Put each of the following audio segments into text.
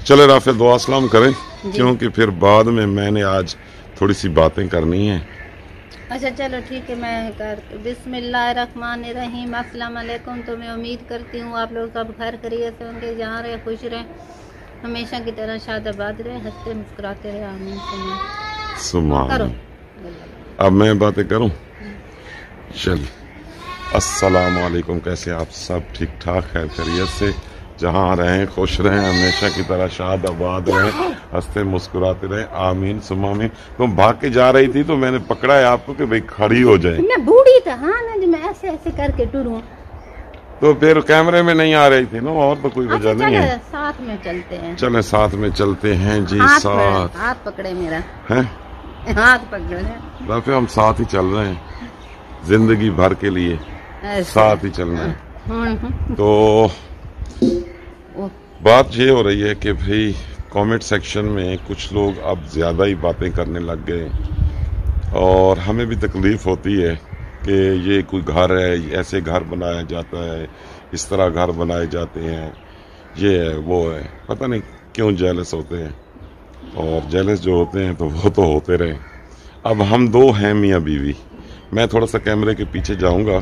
चले राफिया दुआ सलाम करें, क्योंकि फिर बाद में मैंने आज थोड़ी सी बातें करनी है। अच्छा चलो ठीक है, मैं कर बिस्मिल्लाहिर्रहमानिर्रहीम। अस्सलाम वालेकुम। तो मैं उम्मीद करती हूँ आप लोग सब घर खैरियत से होंगे, जहाँ रहे खुश रहें, हमेशा की तरह शादाबाद रहे, हंसते मुस्कुराते रहे। आमीन सुमा करो। अब मैं बातें करूं? चलिए, अस्सलाम वालेकुम। कैसे आप सब? ठीक ठाक है, खैरियत से, जहाँ रहें खुश रहें, हमेशा की तरह शाद आबाद रहें, हंसते मुस्कुराते रहें। आमीन सुमा आमीन। तुम भाग के जा रही थी तो मैंने पकड़ा है आपको कि भाई खड़ी हो जाए। मैं बूढ़ी था हाँ ना जी, मैं ऐसे ऐसे करके टूरूं तो फिर कैमरे में नहीं आ रही थी ना, और तो कोई वजह नहीं है। साथ में चलते हैं। चले साथ में चलते हैं जी। साथ हाथ पकड़े मेरा है, हाथ पकड़े राफिया, हम साथ ही चल रहे हैं, जिंदगी भर के लिए साथ ही चलना है। तो बात ये हो रही है कि भाई कमेंट सेक्शन में कुछ लोग अब ज़्यादा ही बातें करने लग गए, और हमें भी तकलीफ़ होती है कि ये कोई घर है, ऐसे घर बनाया जाता है, इस तरह घर बनाए जाते हैं, ये है वो है, पता नहीं क्यों जेलस होते हैं। और जेलस जो होते हैं तो वो तो होते रहे। अब हम दो हैं मियाँ बीवी। मैं थोड़ा सा कैमरे के पीछे जाऊंगा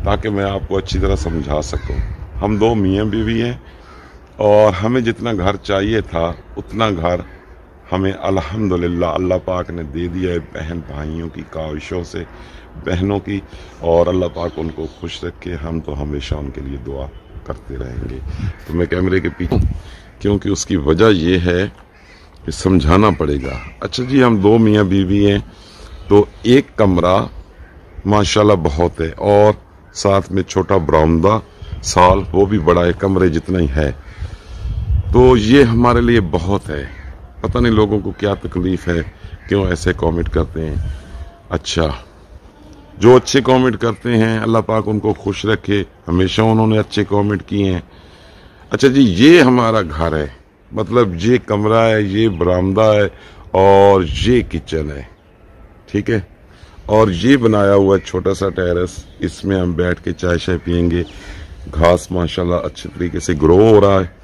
ताकि मैं आपको अच्छी तरह समझा सकूं। हम दो मियाँ बीवी हैं, और हमें जितना घर चाहिए था उतना घर हमें अल्हम्दुलिल्लाह अल्लाह पाक ने दे दिया है, बहन भाइयों की काविशों से, बहनों की, और अल्लाह पाक उनको खुश रखे। हम तो हमेशा उनके लिए दुआ करते रहेंगे। तो मैं कैमरे के पीछे, क्योंकि उसकी वजह यह है कि समझाना पड़ेगा। अच्छा जी, हम दो मियाँ बीवी हैं, तो एक कमरा माशाल्लाह बहुत है, और साथ में छोटा बरामदा साल, वो भी बड़ा है, कमरे जितना ही है। तो ये हमारे लिए बहुत है। पता नहीं लोगों को क्या तकलीफ है, क्यों ऐसे कमेंट करते हैं। अच्छा, जो अच्छे कमेंट करते हैं अल्लाह पाक उनको खुश रखे, हमेशा उन्होंने अच्छे कमेंट किए हैं। अच्छा जी, ये हमारा घर है, मतलब ये कमरा है, ये बरामदा है, और ये किचन है, ठीक है। और ये बनाया हुआ छोटा सा टेरेस, इसमें हम बैठ के चाय शाय पियेंगे। घास माशाल्लाह अच्छे तरीके से ग्रो हो रहा है,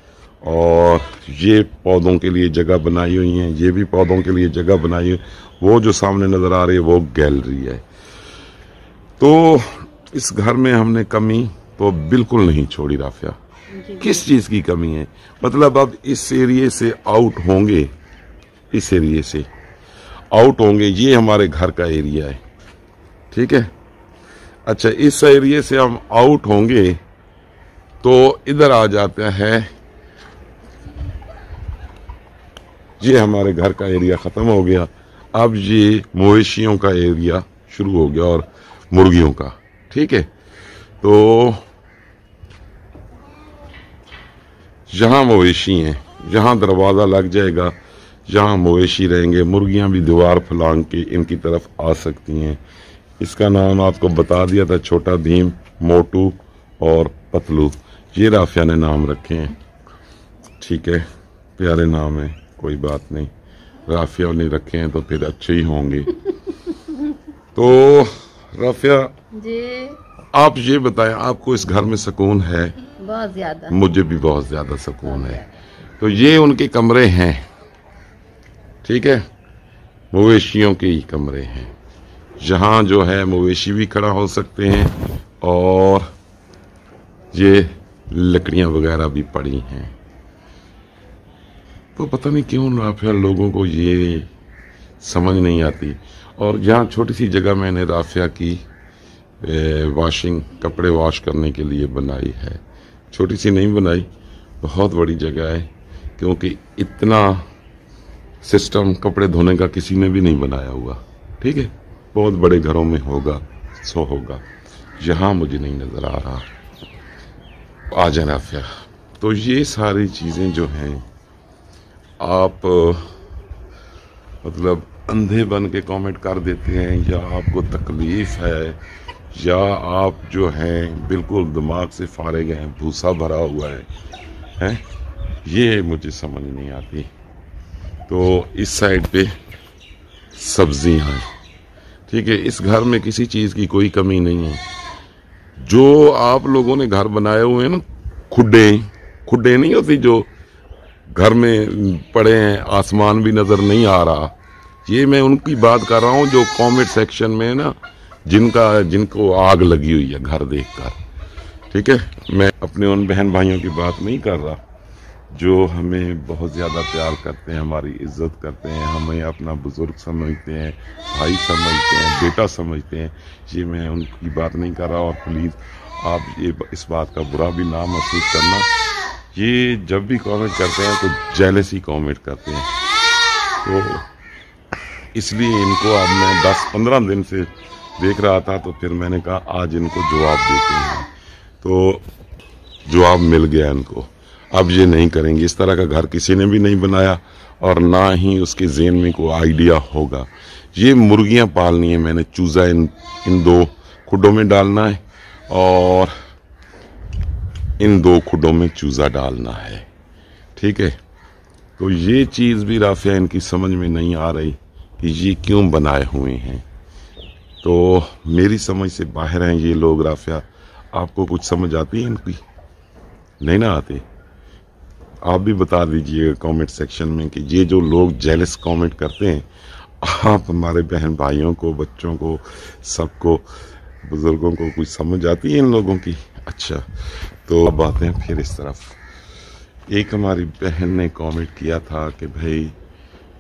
और ये पौधों के लिए जगह बनाई हुई है, ये भी पौधों के लिए जगह बनाई हुई। वो जो सामने नजर आ रही है वो गैलरी है। तो इस घर में हमने कमी तो बिल्कुल नहीं छोड़ी राफिया। किस चीज की कमी है? मतलब अब इस एरिए से आउट होंगे, इस एरिए से आउट होंगे, ये हमारे घर का एरिया है, ठीक है। अच्छा, इस एरिए से हम आउट होंगे तो इधर आ जाता है, ये हमारे घर का एरिया खत्म हो गया। अब ये मवेशियों का एरिया शुरू हो गया, और मुर्गियों का, ठीक है। तो जहां मवेशी हैं, जहां दरवाजा लग जाएगा, जहां मवेशी रहेंगे, मुर्गियां भी दीवार फलांग के इनकी तरफ आ सकती हैं। इसका नाम आपको बता दिया था, छोटा भीम, मोटू और पतलू, ये राफिया ने नाम रखे हैं, ठीक है। प्यारे नाम है, कोई बात नहीं, राफिया ने रखे हैं तो फिर अच्छे ही होंगे। तो राफिया जी, आप ये बताएं, आपको इस घर में सुकून है? बहुत ज्यादा। मुझे भी बहुत ज्यादा सुकून है। तो ये उनके कमरे हैं, ठीक है, मवेशियों के ही कमरे हैं, जहां जो है मवेशी भी खड़ा हो सकते हैं, और ये लकड़ियां वगैरह भी पड़ी हैं। तो पता नहीं क्यों राफिया लोगों को ये समझ नहीं आती। और यहाँ छोटी सी जगह मैंने राफिया की वॉशिंग, कपड़े वॉश करने के लिए बनाई है। छोटी सी नहीं बनाई, बहुत बड़ी जगह है, क्योंकि इतना सिस्टम कपड़े धोने का किसी ने भी नहीं बनाया हुआ, ठीक है। बहुत बड़े घरों में होगा सो होगा, यहाँ मुझे नहीं नजर आ रहा। आ जाए राफिया। तो ये सारी चीजें जो हैं, आप मतलब अंधे बन के कमेंट कर देते हैं, या आपको तकलीफ है, या आप जो हैं बिल्कुल दिमाग से फारिग हैं, भूसा भरा हुआ है, ये मुझे समझ नहीं आती। तो इस साइड पे सब्जियां हैं, ठीक है। इस घर में किसी चीज की कोई कमी नहीं है। जो आप लोगों ने घर बनाए हुए हैं ना, खुड्डे नहीं होती जो घर में पड़े हैं, आसमान भी नज़र नहीं आ रहा। ये मैं उनकी बात कर रहा हूँ जो कमेंट सेक्शन में ना जिनको आग लगी हुई है घर देखकर, ठीक है। मैं अपने उन बहन भाइयों की बात नहीं कर रहा जो हमें बहुत ज़्यादा प्यार करते हैं, हमारी इज्जत करते हैं, हमें अपना बुजुर्ग समझते हैं, भाई समझते हैं, बेटा समझते हैं। ये मैं उनकी बात नहीं कर रहा। और प्लीज़ आप ये इस बात का बुरा भी ना महसूस करना, ये जब भी कमेंट करते हैं तो जेलसी कमेंट करते हैं। तो इसलिए इनको अब मैं 10-15 दिन से देख रहा था, तो फिर मैंने कहा आज इनको जवाब देते हैं। तो जवाब मिल गया इनको। अब ये नहीं करेंगे। इस तरह का घर किसी ने भी नहीं बनाया और ना ही उसके ज़हन में कोई आइडिया होगा। ये मुर्गियां पालनी है, मैंने चूज़ा इन 2 खुडों में डालना है और इन 2 खुडों में चूज़ा डालना है, ठीक है। तो ये चीज़ भी राफिया इनकी समझ में नहीं आ रही कि ये क्यों बनाए हुए हैं। तो मेरी समझ से बाहर हैं ये लोग। राफिया, आपको कुछ समझ आती है इनकी? नहीं ना आती? आप भी बता दीजिएगा कमेंट सेक्शन में कि ये जो लोग जेलस कमेंट करते हैं, आप हमारे बहन भाइयों को, बच्चों को, सबको, बुजुर्गों को कुछ समझ आती है इन लोगों की? अच्छा, तो अब आते हैं फिर इस तरफ। एक हमारी बहन ने कमेंट किया था कि भाई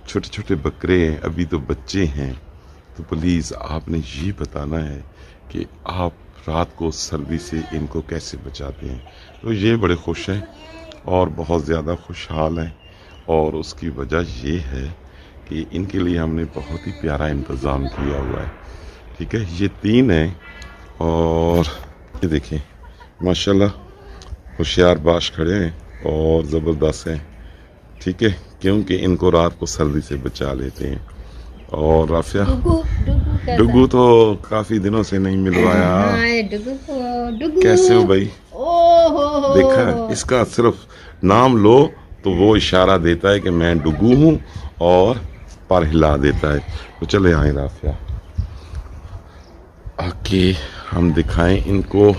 छोटे छोटे बकरे हैं, अभी तो बच्चे हैं, तो प्लीज़ आपने ये बताना है कि आप रात को सर्दी से इनको कैसे बचाते हैं। तो ये बड़े खुश हैं और बहुत ज़्यादा खुशहाल हैं, और उसकी वजह ये है कि इनके लिए हमने बहुत ही प्यारा इंतज़ाम किया हुआ है, ठीक है। ये 3 हैं और ये देखें माशाल्लाह होशियार बाश खड़े हैं और ज़बरदस्त हैं, ठीक है, क्योंकि इनको रात को सर्दी से बचा लेते हैं। और राफिया, डुगू तो काफ़ी दिनों से नहीं मिलवाया। डुगू कैसे हो भाई? देखा, इसका सिर्फ नाम लो तो वो इशारा देता है कि मैं डुगू हूँ और पर हिला देता है। तो चले आए राफिया, आके हम दिखाएं इनको।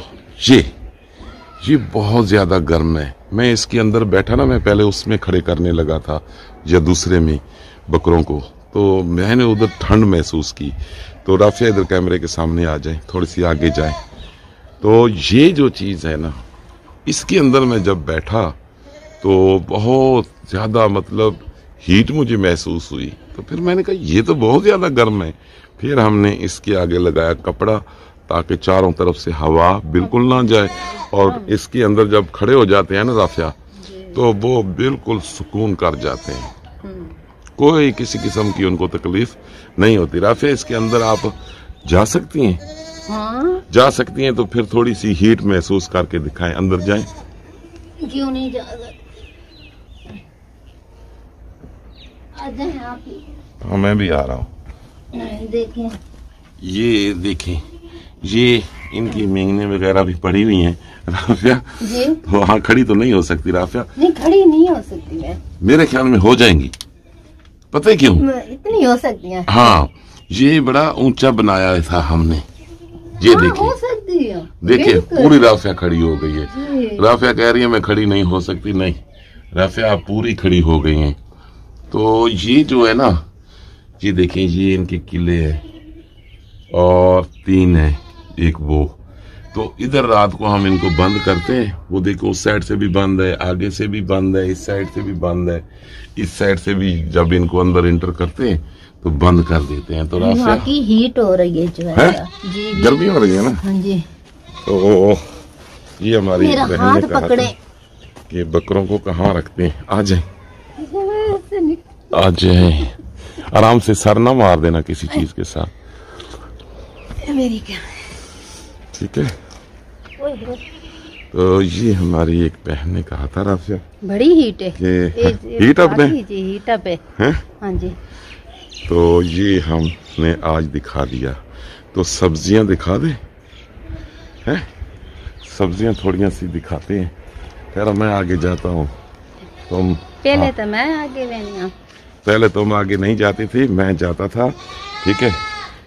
ये बहुत ज़्यादा गर्म है। मैं इसके अंदर बैठा ना, मैं पहले उसमें खड़े करने लगा था या दूसरे में बकरों को, तो मैंने उधर ठंड महसूस की। तो राफिया इधर कैमरे के सामने आ जाए, थोड़ी सी आगे जाए। तो ये जो चीज़ है ना, इसके अंदर मैं जब बैठा तो बहुत ज़्यादा मतलब हीट मुझे महसूस हुई। तो फिर मैंने कहा ये तो बहुत ज़्यादा गर्म है। फिर हमने इसके आगे लगाया कपड़ा ताकि चारों तरफ से हवा बिल्कुल ना जाए, और इसके अंदर जब खड़े हो जाते हैं ना राफिया, तो वो बिल्कुल सुकून कर जाते हैं, कोई किसी किस्म की उनको तकलीफ नहीं होती। राफिया, इसके अंदर आप जा सकती हैं? हाँ? जा सकती हैं। तो फिर थोड़ी सी हीट महसूस करके दिखाएं, अंदर जाएं। क्यों नहीं जा सकते? आ जाएं आप ही। हाँ, मैं भी आ रहा हूँ। देखें, ये देखें, ये इनकी मेंगने वगैरह भी पड़ी हुई हैं राफिया। जी? तो हाँ, खड़ी तो नहीं हो सकती राफिया। नहीं, खड़ी नहीं हो सकती मैं। मेरे ख्याल में हो जाएंगी, पता है क्यों? इतनी हो सकती है। हाँ, ये बड़ा ऊंचा बनाया था हमने। ये हाँ, देखिए, हो सकती है। देखिए पूरी राफिया खड़ी हो गई है। राफिया कह रही है मैं खड़ी नहीं हो सकती। नहीं राफिया, आप पूरी खड़ी हो गई हैं। तो ये जो है ना, ये देखें, ये इनके किले हैं और 3 है, एक वो। तो इधर रात को हम इनको बंद करते हैं। वो देखो उस साइड से भी बंद है, आगे से भी बंद है, इस साइड से भी बंद है, इस साइड से भी जब इनको अंदर एंटर करते हैं तो बंद कर देते हैं। तो राफिया की हीट हो रही है जो है? जी, गर्मी हो रही है ना? हाँ जी। तो ये हमारी बहन ने कहा पकड़े कि बकरों को कहाँ रखते हैं। आ जाए, आ जाए, आराम से सर ना मार देना किसी चीज के साथ, मेरी क्या, ठीक है। तो ये हमारी एक बहन ने कहा था राफिया, बड़ी हीट है ये हीट अप है, हीट अप है। हाँ जी। तो ये हमने आज दिखा दिया। तो सब्जियां दिखा दे, हैं? सब्जियां थोड़ियां सी दिखाते हैं। खैर मैं आगे जाता हूँ, तुम पहले तो मैं आगे बनी। पहले तुम आगे नहीं जाती थी, मैं जाता था, ठीक है।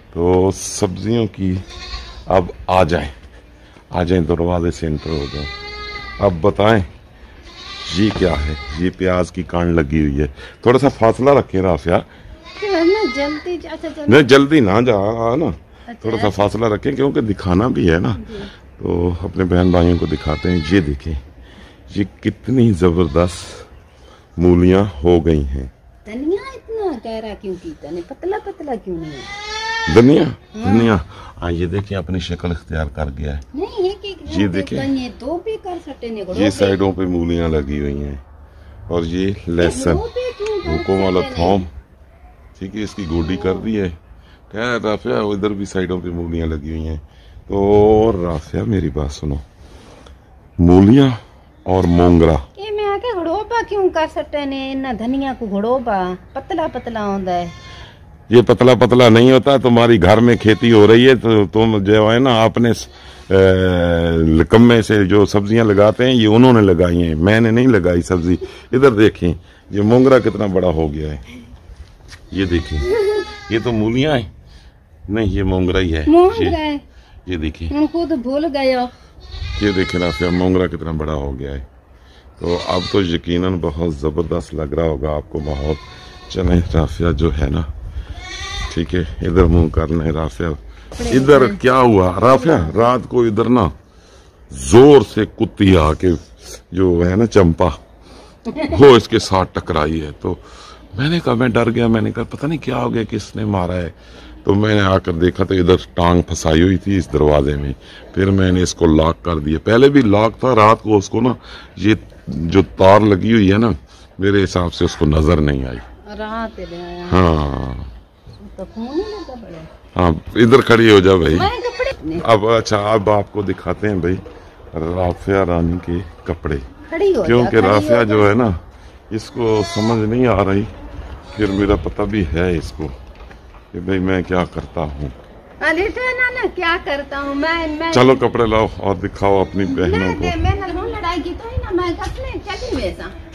तो सब्जियों की अब आ जाए, दरवाजे से एंटर हो जाए। अब बताएं ये क्या है? ये प्याज की कांड लगी हुई है। थोड़ा सा फासला रखें राफिया। जल्दी नहीं जल्दी ना जा ना। अच्छा, थोड़ा सा फासला रखें क्योंकि दिखाना भी है ना, तो अपने बहन भाइयों को दिखाते हैं। ये देखें, ये कितनी जबरदस्त मूलियां हो गई हैं। धनिया इतना गहरा क्यों कीता ने, पतला पतला क्यों नहीं है धनिया? धनिया हाँ, ये देखिए अपनी शक्ल इख्तियार कर गया है। नहीं ये देखिए, ये दो भी कर सकते ने, ये साइडों पे मूलियां लगी हुई हैं। और ये लहसुन, भूकों वाला थोम, ठीक है, इसकी गोडी कर दी है। क्या राफिया, इधर भी साइडों पे मूलियां लगी हुई हैं। तो राफिया मेरी बात सुनो, मूलियां और मोंगरा ये मैं आके घड़ोबा क्यों कर सकते ने, इतना धनिया को घड़ोबा पतला पतला होता है। ये पतला पतला नहीं होता। तुम्हारी घर में खेती हो रही है तो तुम जो है ना अपने लकम्मे से जो सब्जियां लगाते हैं, ये उन्होंने लगाई हैं, मैंने नहीं लगाई सब्जी। इधर देखें, ये मोंगरा कितना बड़ा हो गया है। ये देखें, ये तो मूलियां हैं, नहीं ये मोंगरा ही है। ये देखिए, उनको तो भूल गए। ये देखें राफिया, मोंगरा कितना बड़ा हो गया है। तो अब तो यकीनन बहुत जबरदस्त लग रहा होगा आपको माहौल। चलें राफिया जो है ना, ठीक है, इधर मुंह करना है राफिया। इधर क्या हुआ राफिया, रात को इधर ना जोर से कुत्ती आके जो है ना चंपा, वो इसके साथ टकराई है। तो मैंने कहा, मैं डर गया, मैंने कहा पता नहीं क्या हो गया, किसने मारा है। तो मैंने आकर देखा तो इधर टांग फंसाई हुई थी इस दरवाजे में। फिर मैंने इसको लॉक कर दिया। पहले भी लॉक था, रात को उसको ना ये जो तार लगी हुई है ना, मेरे हिसाब से उसको नजर नहीं आई। हाँ हाँ, इधर खड़ी हो जा भाई। अब अच्छा, अब आपको दिखाते हैं भाई राफिया रानी के कपड़े, क्योंकि राफिया जो है ना, इसको समझ नहीं आ रही। फिर मेरा पता भी है इसको कि भाई मैं क्या करता हूँ। ना क्या करता हूँ मैं। चलो कपड़े लाओ और दिखाओ अपनी बहनों को। लड़ाई की तो ना मैं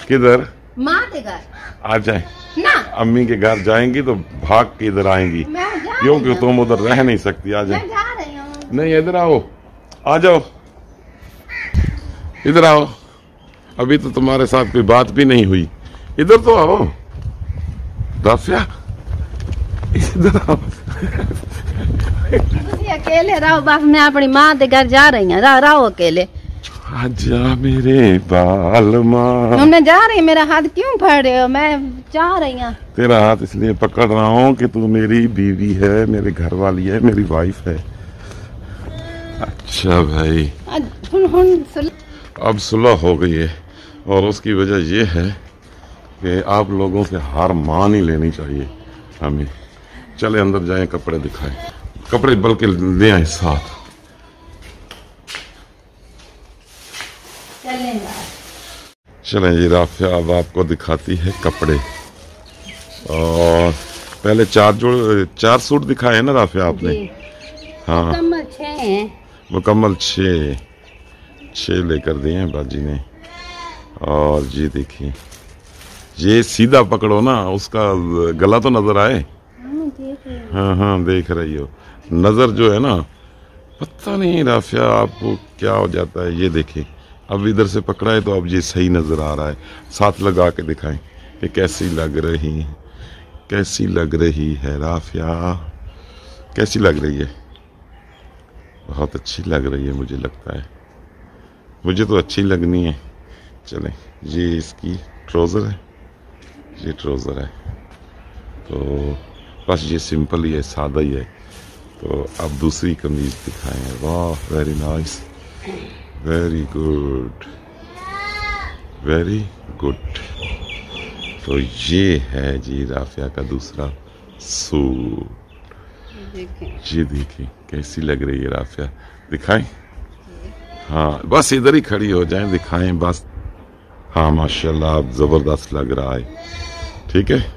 किधर? माँ के घर आ जाए ना, अम्मी के घर जाएंगी तो भाग के इधर आएंगी, क्योंकि तुम उधर रह नहीं सकती। आ जाए। नहीं इधर आओ, आ जाओ, इधर आओ। अभी तो तुम्हारे साथ कोई बात भी नहीं हुई। इधर तो आओ राफिया, इधर आओ। अकेले रहो बस, मैं अपनी माँ के घर जा रही हूँ। रहो अकेले। आजा मेरे बाल माँ। हमने जा रही, मेरा हाथ क्यों फाड़ रहे हो? मैं जा रही हूँ। तेरा हाथ इसलिए पकड़ रहा हूँ कि तू मेरी बीवी है, मेरे घर वाली है, मेरी वाइफ है। अच्छा भाई, अब सुलह हो गई है और उसकी वजह यह है कि आप लोगों से हार मान ही लेनी चाहिए हमें। चले अंदर जाएं, कपड़े दिखाएं, कपड़े बल्कि ले आए साथ। चलें जी, राफिया अब आपको दिखाती है कपड़े। और पहले चार सूट दिखाए हैं ना राफिया आपने? हाँ, मुकम्मल 6 लेकर दिए हैं बाजी ने। और ये देखिए, ये सीधा पकड़ो ना, उसका गला तो नजर आए। हाँ हाँ, देख रही हो, नजर जो है ना, पता नहीं राफिया आपको क्या हो जाता है। ये देखिए, अब इधर से पकड़ा है तो अब ये सही नजर आ रहा है। साथ लगा के दिखाएं कि कैसी लग रही है राफिया, कैसी लग रही है? बहुत अच्छी लग रही है मुझे लगता है, मुझे तो अच्छी लगनी है। चलें, ये इसकी ट्राउज़र है, ये ट्राउज़र है, तो बस ये सिंपल ही है, सादा ही है। तो अब दूसरी कमीज दिखाएं। वाह, very nice, very good, very good. तो ये है जी राफिया का दूसरा सूट। ये देखिए कैसी लग रही है राफिया, दिखाएं? हाँ, बस इधर ही खड़ी हो जाएं, दिखाएं बस। हाँ माशाल्लाह, अब जबरदस्त लग रहा है। ठीक है।